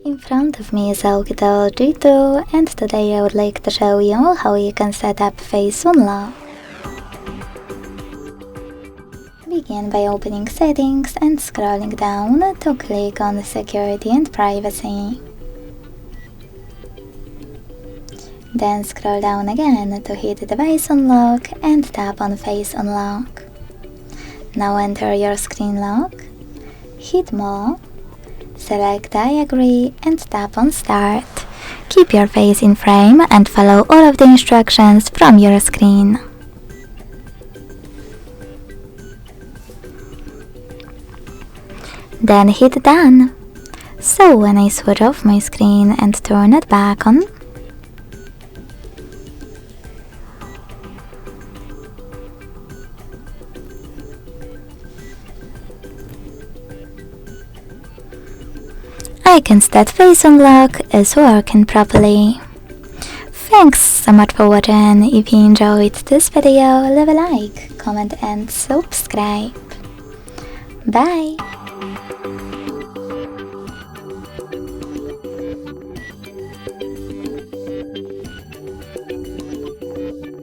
In front of me is OUKITEL G2, and today I would like to show you how you can set up face unlock. Begin by opening settings and scrolling down to click on security and privacy. Then scroll down again to hit device unlock and tap on face unlock. Now enter your screen lock, hit more, select I agree and tap on start. Keep your face in frame and follow all of the instructions from your screen. Then hit done. So when I switch off my screen and turn it back on, I can see that face unlock is working properly. Thanks so much for watching. If you enjoyed this video, leave a like, comment and subscribe. Bye!